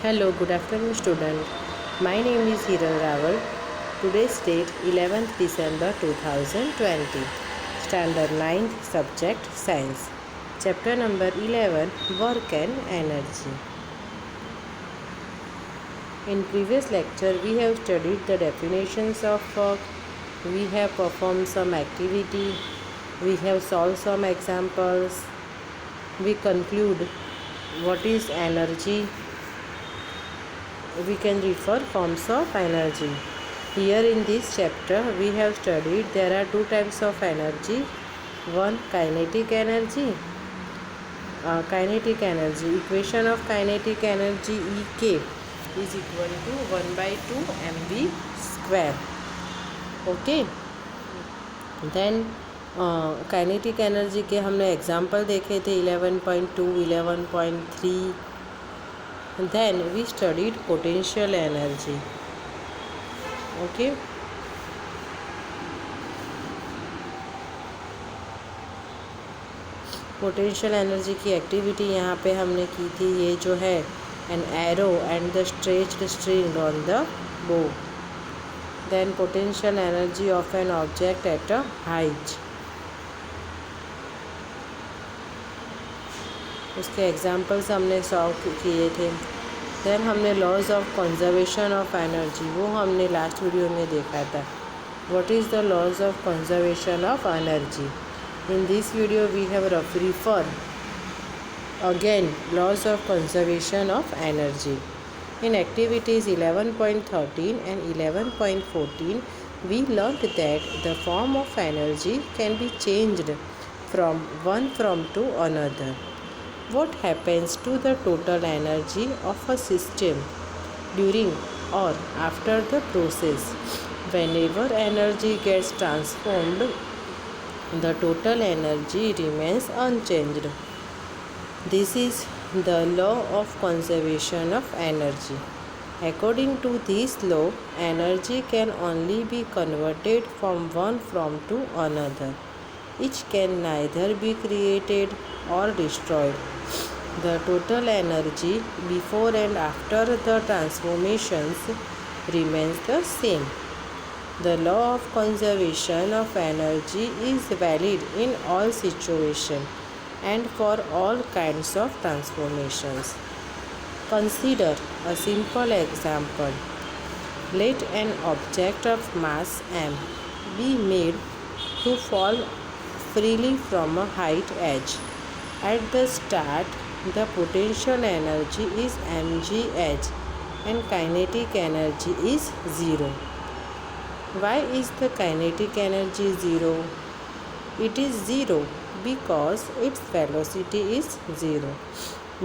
Hello, good afternoon student. My name is Hiral Rawal. Today's date 11th December 2020. Standard 9th subject Science. Chapter number 11 Work and Energy. In previous lecture we have studied the definitions of work. We have performed some activity. We have solved some examples. We conclude what is energy. We can refer forms of energy. Here in this chapter we have studied there are two types of energy. One, kinetic energy. Kinetic energy, equation of kinetic energy EK is equal to 1 by 2 mv square. Okay, then kinetic energy के हमने example देखे थे 11.2, 11.3. Then we studied potential energy. Okay, potential energy की activity यहाँ पे हमने की थी. ये जो है an arrow and the stretched string on the bow. Then potential energy of an object at a height. उसके एग्जाम्पल्स हमने सॉल्व किए थे. देन हमने laws of conservation of energy, वो हमने लास्ट वीडियो में देखा था. What is the laws of conservation of energy? In this video we have refer again laws of conservation of energy. In activities 11.13 and 11.14 we learnt that the form of energy can be changed from one form to another. What happens to the total energy of a system during or after the process? Whenever energy gets transformed, the total energy remains unchanged. This is the law of conservation of energy. According to this law, energy can only be converted from one form to another. It can neither be created or destroyed. The total energy before and after the transformations remains the same. The law of conservation of energy is valid in all situations and for all kinds of transformations. Consider a simple example. Let an object of mass m be made to fall freely from a height h. At the start, the potential energy is mgh and kinetic energy is 0. Why is the kinetic energy 0? It is 0 because its velocity is 0.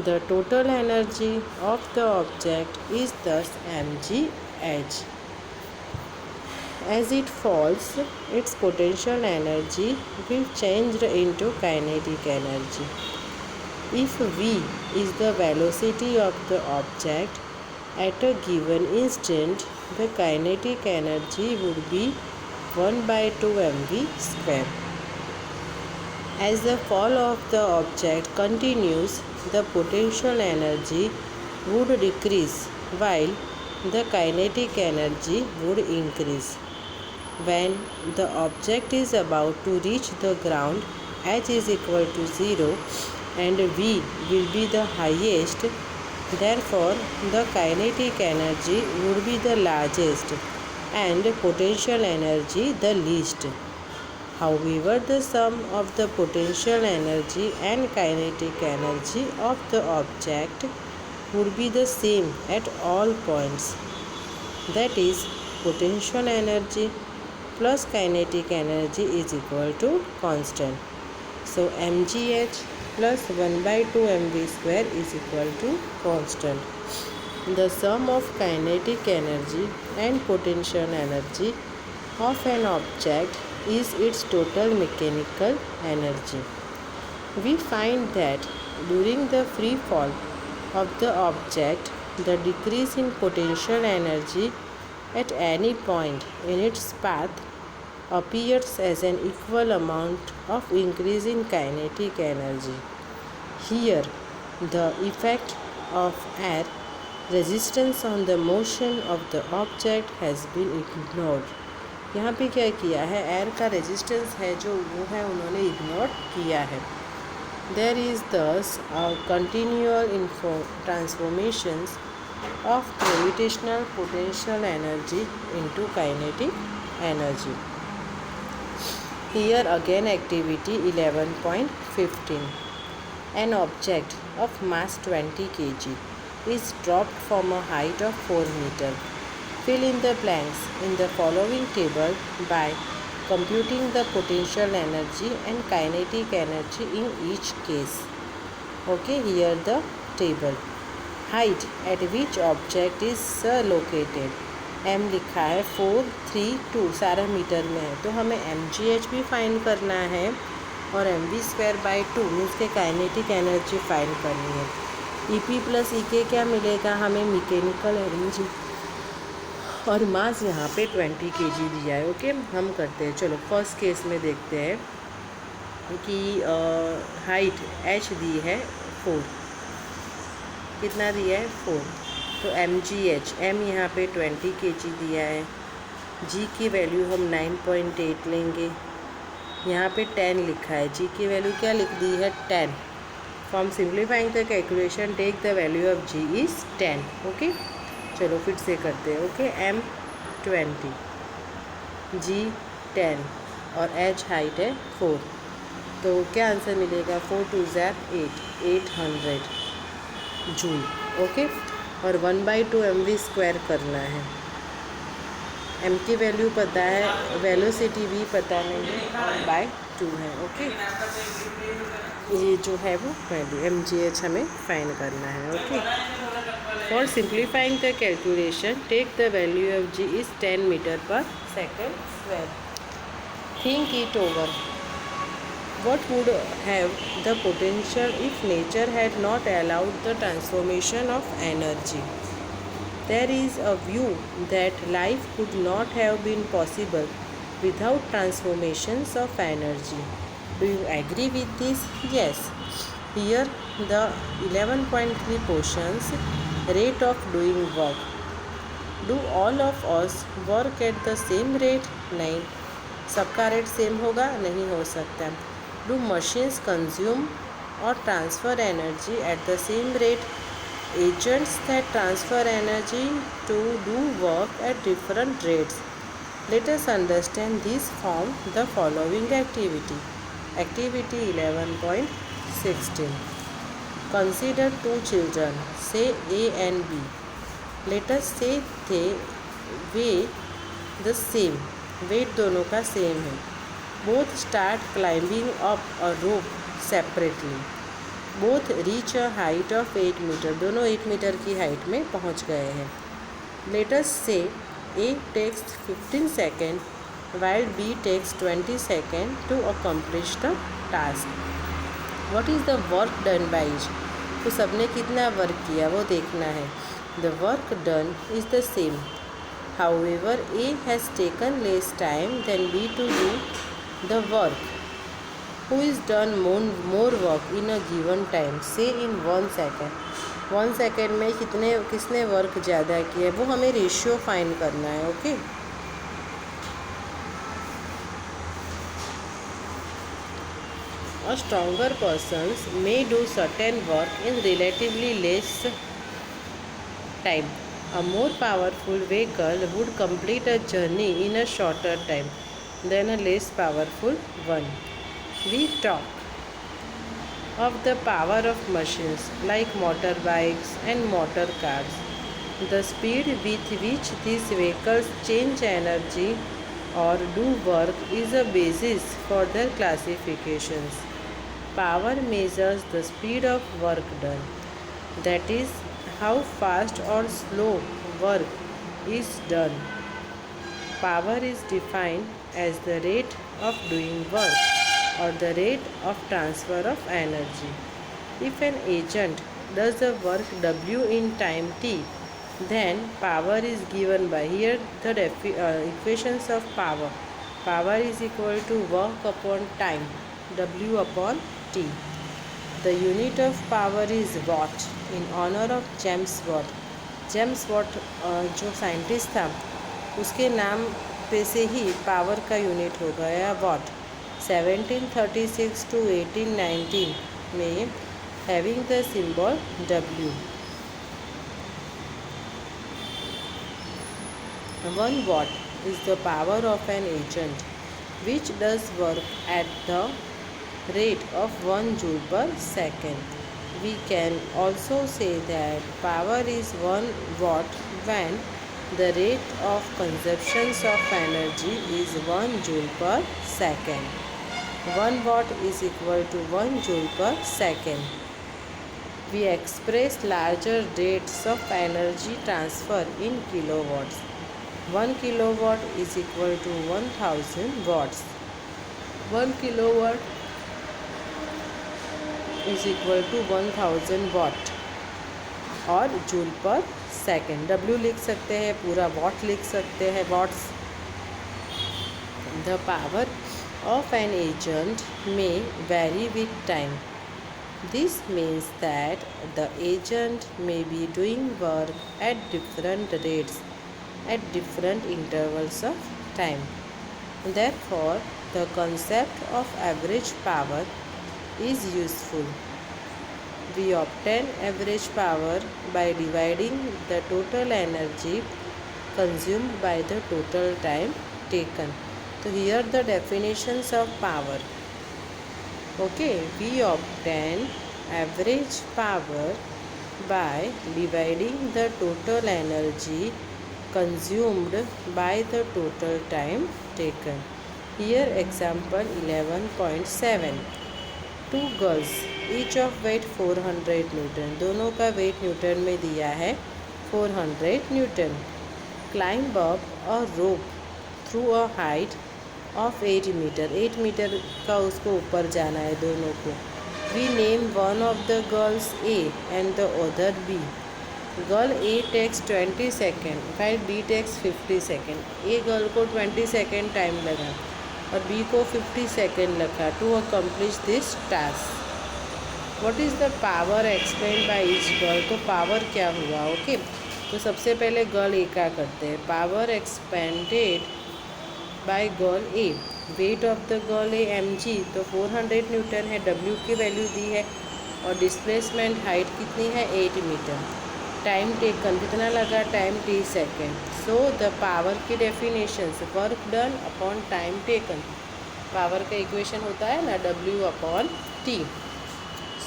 The total energy of the object is thus mgh. As it falls, its potential energy will change into kinetic energy. If v is the velocity of the object at a given instant, the kinetic energy would be 1 by 2 mv square. As the fall of the object continues, the potential energy would decrease while the kinetic energy would increase. When the object is about to reach the ground, h is equal to 0 and v will be the highest. Therefore, the kinetic energy would be the largest and potential energy the least. However, the sum of the potential energy and kinetic energy of the object would be the same at all points. That is, potential energy plus kinetic energy is equal to constant. So, mgh plus 1 by 2 mv square is equal to constant. The sum of kinetic energy and potential energy of an object is its total mechanical energy. We find that during the free fall of the object, the decrease in potential energy at any point in its path appears as an equal amount of increase in kinetic energy. Here, the effect of air resistance on the motion of the object has been ignored. यहाँ पे क्या किया है, air का resistance है जो वो है उन्होंने इग्नोर किया है. There is thus a continual transformations of gravitational potential energy into kinetic energy. Here again activity 11.15. An object of mass 20 kg is dropped from a height of 4 meters. Fill in the blanks in the following table by computing the potential energy and kinetic energy in each case. Okay, here the table. Height at which object is located. m लिखा है 432 सारा metre में है, तो हमें mgh भी find करना है और mv²/2 मीन्स के काइनेटिक एनर्जी फाइंड करनी है. EP प्लस EK क्या मिलेगा हमें, मैकेनिकल एनर्जी, और मास यहाँ पे 20 kg दिया है. ओके, हम करते हैं. चलो फर्स्ट केस में देखते हैं कि हाइट h दी है 4, कितना दिया है 4, तो mgh m यहाँ पे 20 kg दिया है. g की वैल्यू हम 9.8 लेंगे. यहाँ पे 10 लिखा है, g की वैल्यू क्या लिख दी है 10. From simplifying the calculation take the value of g is 10. Okay, चलो फिर से करते हैं. ओके, m 20, g 10 और h हाइट है 4, तो क्या आंसर मिलेगा 4 2 800 जूल. ओके, और 1/2 mv² करना है. m की वैल्यू पता है, वेलोसिटी भी पता नहीं है, 1/2 है. ओके, ये जो है वो वैल्यू mgh हमें फाइंड करना है. Okay, for simplifying the calculation take the value of g is 10 metre per second squared. Think it over. What would have the potential if nature had not allowed the transformation of energy? There is a view that life could not have been possible without transformations of energy. Do you agree with this? Yes. Here the 11.3 questions, rate of doing work. Do all of us work at the same rate? नहीं, सबका rate same होगा नहीं हो सकता. Do machines consume or transfer energy at the same rate? Agents that transfer energy to do work at different rates. Let us understand this from the following activity. Activity 11.16. Consider two children, say A and B. Let us say they weigh the same. Weight दोनों का same है. Both start climbing up a rope separately. Both reach a height of 8 meter. दोनों 8 metre की height में पहुंच गए हैं. Let us say A takes 15 seconds while B takes 20 seconds to accomplish the task. What is the work done by each? तो सबने कितना work किया वो देखना है. The work done is the same. However, A has taken less time than B to do the work. Who is done more work in a given time? Say in 1 second. 1 second में किसने work ज़्यादा किया है वो हमें ratio find करना है. Okay, A stronger persons may do certain work in relatively less time. A more powerful vehicle would complete a journey in a shorter time than a less powerful one. We talk of the power of machines like motorbikes and motor cars. The speed with which these vehicles change energy or do work is a basis for their classifications. Power measures the speed of work done. That is, how fast or slow work is done. Power is defined as the rate of doing work or the rate of transfer of energy. If an agent does the work W in time t, then power is given by, here the equations of power. Power is equal to work upon time, W upon t. The unit of power is watt in honor of James Watt. James Watt जो scientist था उसके नाम पे से ही power का unit हो गया what. 1736 to 1819 में having the symbol W। 1 watt is the power of an agent which does work at the rate of 1 joule per second. We can also say that power is 1 watt when the rate of consumption of energy is 1 joule per second. 1 watt is equal to 1 joule per second. We express larger rates of energy transfer in kilowatts. 1 kilowatt is equal to 1000 watts. 1 kilowatt is equal to 1000 watt और joule पर second. W लिख सकते हैं, पूरा what लिख सकते हैं, watts. The power of an agent may vary with time. This means that the agent may be doing work at different rates at different intervals of time. Therefore, the concept of average power is useful. We obtain average power by dividing the total energy consumed by the total time taken. So here the definitions of power. Okay, we obtain average power by dividing the total energy consumed by the total time taken. Here example 11.7. 2 girls each of weight 400 newton, दोनों का weight newton में दिया है 400 newton. Climb up a rope through a height of 8 metre, 8 metre का उसको ऊपर जाना है दोनों को। We name one of the girls A and the other B. Girl A takes 20 second while B takes 50 second. A girl को 20 second time लगा और बी को 50 सेकेंड लगा to accomplish this task. What is the power explain by each girl. तो power क्या हुआ, okay तो सबसे पहले गर्ल ए का करते हैं। Power expended by girl A, weight of the girl A mg, तो 400 न्यूटन है, W की वैल्यू दी है और डिस्प्लेसमेंट हाइट कितनी है 8 मीटर। टाइम टेकन कितना लगा, time t second. So the power की definitions, work done upon time taken. Power का इक्वेशन होता है ना W upon T।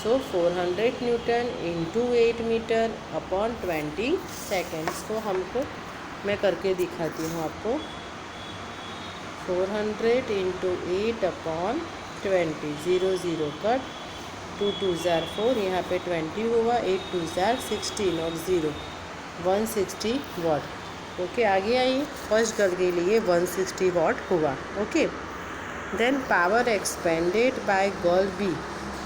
So 400 newton into 8 metre upon 20 seconds. को हमको मैं करके दिखाती हूँ आपको। 400 इंटू 8 अपॉन 20, 0 0 कट, 2 2 जार 4, यहाँ पे 20 हुआ, 8 2 जार 16 और 0 160 वाट। ओके आगे आइए, फर्स्ट गर्ल के लिए 160 वाट हुआ। Okay then power expended by girl B.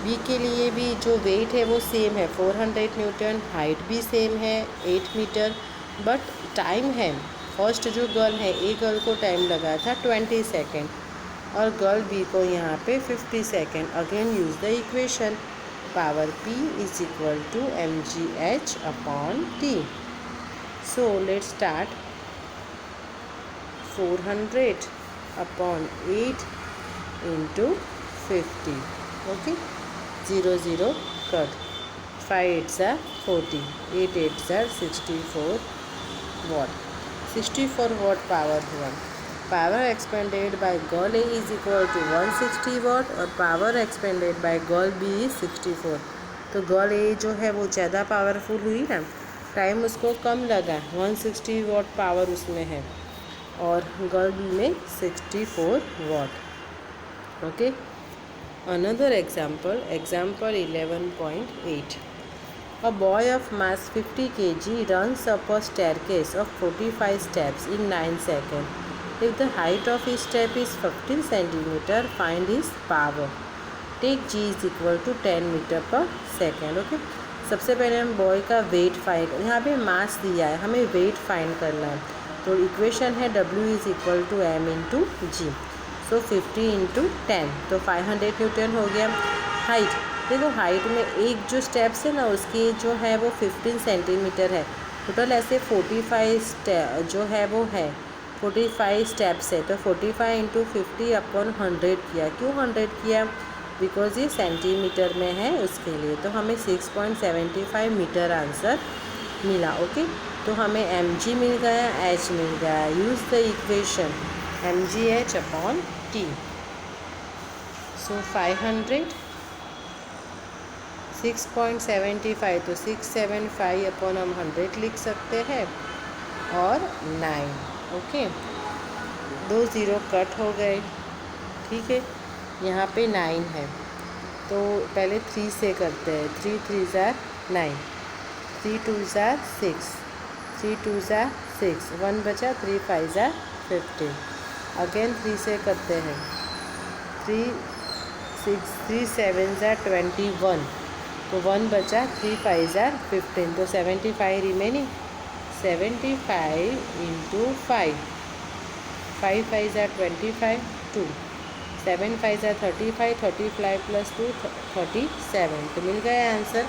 B के लिए भी जो वेट है वो सेम है 400 न्यूटन, हाइट भी सेम है 8 मीटर, बट टाइम है, फर्स्ट जो गर्ल है ए गर्ल को टाइम लगा था 20 सेकेंड और गर्ल बी को यहाँ पे 50 second. Again use the equation, power P is equal to mgh upon T। So let's start. 400 upon 8 into 50, okay 0 0 cut, 5 8 ज़ा 40, 8 8 ज़ा 64 वाट। 64 वाट पावर हुआ। Power expended by girl A is equal to 160 watt और power expended by girl B is 64। तो girl ए जो है वो ज़्यादा powerful हुई ना, टाइम उसको कम लगा, 160 वाट पावर उसमें है और गर्ल बी में 64 watt. Okay another example, example 11.8। A boy of mass 50 kg runs up a staircase of 45 steps in 9 seconds. If the height of each step is 15 cm, find his power. Take g is equal to 10 metre पर second. Okay सबसे पहले हम boy का weight find, यहाँ पे मास दिया है, हमें वेट फाइंड करना है। तो इक्वेशन है W is equal to m into g. So 50 into 10 तो 500 न्यूटन हो गया। हाइट देखो, हाइट में एक जो स्टेप्स है ना उसकी जो है वो 15 सेंटीमीटर है, टोटल ऐसे 45 जो है वो है 45 स्टेप्स है। तो 45 इंटू 50 अपॉन 100 किया। क्यों 100 किया? बिकॉज ये सेंटीमीटर में है उसके लिए। तो हमें 6.75 मीटर आंसर मिला। ओके, तो हमें mg मिल गया, h मिल गया। Use the equation mgh upon t। सो 500 6.75 तो 675 अपॉन हम 100 लिख सकते हैं और 9। ओके, 2 ज़ीरो कट हो गए। ठीक है, यहाँ पे 9 है तो पहले 3 से करते हैं। 3 3 ज़ार 9, 3 2 ज़ार 6, 3 2 ज़ार 6, 1 बचा, 3 5 ज़ार 15। अगेन 3 से करते हैं। 3 6 3 7 ज़ार 21, तो 1 बचा, 3 5 ज़ार 15, तो 75 रिमेनिंग। 75 इंटू 5, 5 5 ज़ार 25, 2, 7 5 ज़ार 35, 35 प्लस 2 37, तो मिल गया आंसर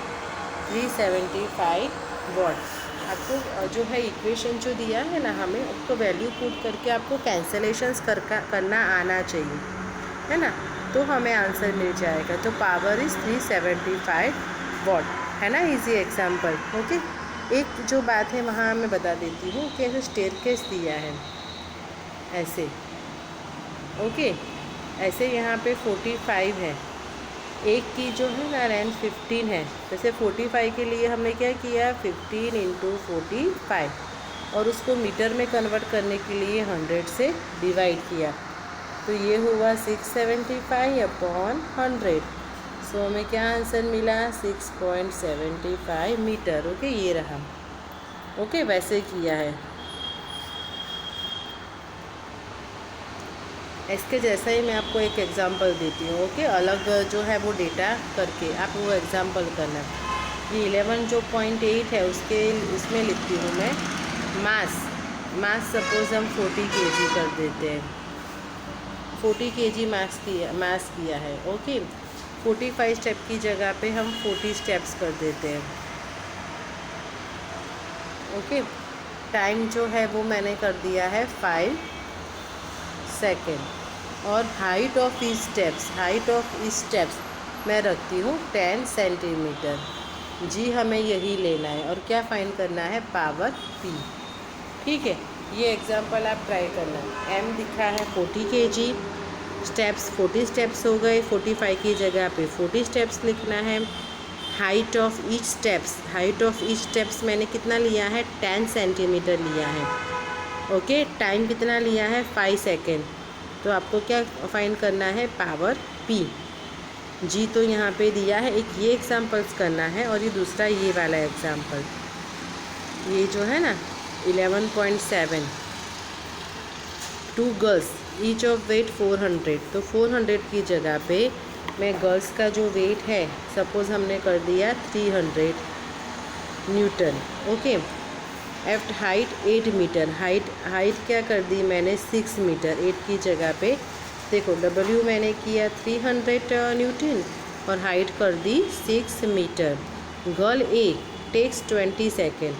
375 वॉट। आपको जो है इक्वेशन जो दिया है ना, हमें उसको वैल्यू पुट करके आपको कैंसलेशंस करना आना चाहिए, है ना, तो हमें आंसर मिल जाएगा। तो पावर इज़ 375 वॉट, है ना। Easy example. ओके, एक जो बात है वहाँ मैं बता देती हूँ कि ऐसे स्टेयरकेस दिया है ऐसे। ओके, ऐसे यहाँ पे 45 है, एक की जो है ना रेंज 15 है। जैसे 45 के लिए हमने क्या किया, 15 इंटू 45 और उसको मीटर में कन्वर्ट करने के लिए 100 से डिवाइड किया। तो ये हुआ 675 अपॉन 100। सो हमें क्या आंसर मिला, 6.75 मीटर। ओके, ये रहा। ओके, वैसे किया है। इसके जैसा ही मैं आपको एक एग्जांपल देती हूँ। ओके, अलग जो है वो डेटा करके आप वो एग्जांपल करना। ये 11 जो 0.8 है उसमें लिखती हूँ मैं मास सपोज हम 40 kg कर देते हैं। 40 kg मास किया है। ओके, 45 स्टेप की जगह पे हम 40 स्टेप्स कर देते हैं। ओके, टाइम जो है वो मैंने कर दिया है 5 सेकेंड और हाइट ऑफ ईच स्टेप्स मैं रखती हूँ 10 सेंटीमीटर। जी हमें यही लेना है और क्या फाइंड करना है, पावर p। ठीक है, ये एग्जांपल आप ट्राई करना। m दिखा है 40 kg, स्टेप्स 40 स्टेप्स हो गए, 45 की जगह पे 40 स्टेप्स लिखना है। हाइट ऑफ ईच स्टेप्स मैंने कितना लिया है, 10 सेंटीमीटर लिया है। ओके, टाइम कितना लिया है, 5 सेकेंड। तो आपको क्या फाइंड करना है, पावर p। जी तो यहाँ पे दिया है, एक ये एग्जांपल्स करना है और ये दूसरा ये वाला एग्जांपल, ये जो है ना 11.7, 2 गर्ल्स ईच ऑफ वेट 400। तो 400 की जगह पे मैं गर्ल्स का जो वेट है सपोज़ हमने कर दिया 300 न्यूटन। ओके, एफ्ट हाइट 8 मीटर, हाइट क्या कर दी मैंने 6 मीटर। 8 की जगह पे देखो W मैंने किया 300 न्यूटन और हाइट कर दी 6 metre. Girl A takes 20 second.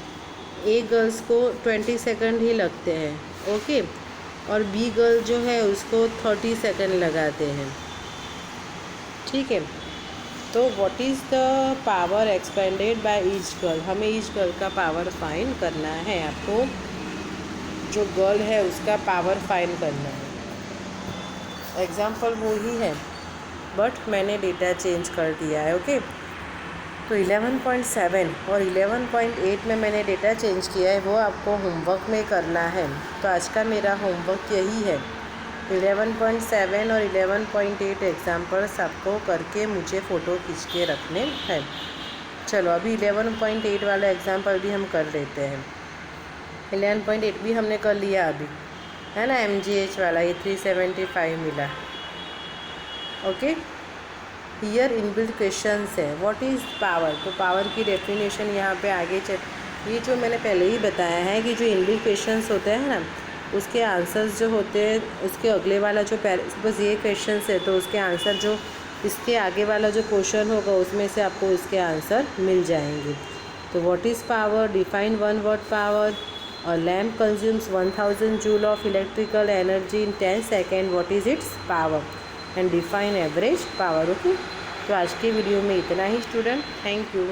A girls को 20 सेकेंड ही लगते हैं। ओके, और बी गर्ल जो है उसको 30 सेकेंड लगाते हैं। ठीक है, तो what is the power expended bye each girl, हमें ईच गर्ल का पावर फाइंड करना है। आपको जो गर्ल है उसका पावर फाइंड करना है। एग्जाम्पल वो ही है बट मैंने डेटा चेंज कर दिया है। ओके, तो 11.7 और 11.8 में मैंने डेटा चेंज किया है, वो आपको होमवर्क में करना है। तो आज का मेरा होमवर्क यही है, 11.7 और 11.8 एग्जाम्पल्स आपको करके मुझे फ़ोटो खींच के रखने हैं। चलो अभी 11.8 वाला एग्जाम्पल भी हम कर लेते हैं। 11.8 भी हमने कर लिया अभी, है ना, MGH वाला, ये 375 मिला। ओके, हियर इनबिल्ट क्वेश्चंस है, व्हाट इज़ पावर। तो पावर की डेफिनेशन यहाँ पे आगे ये जो मैंने पहले ही बताया है कि जो इनबिल्ट क्वेश्चंस होते हैं ना, उसके आंसर्स जो होते हैं उसके अगले वाला जो बस ये क्वेश्चंस है तो उसके आंसर जो इसके आगे वाला जो क्वेश्चन होगा उसमें से आपको इसके आंसर मिल जाएंगे। तो तो what is power, define one word power. A lamp consumes 1000 joule of electrical energy in 10 seconds. What is its power? And define average power. Okay. तो आज के वीडियो में इतना ही स्टूडेंट. Thank you.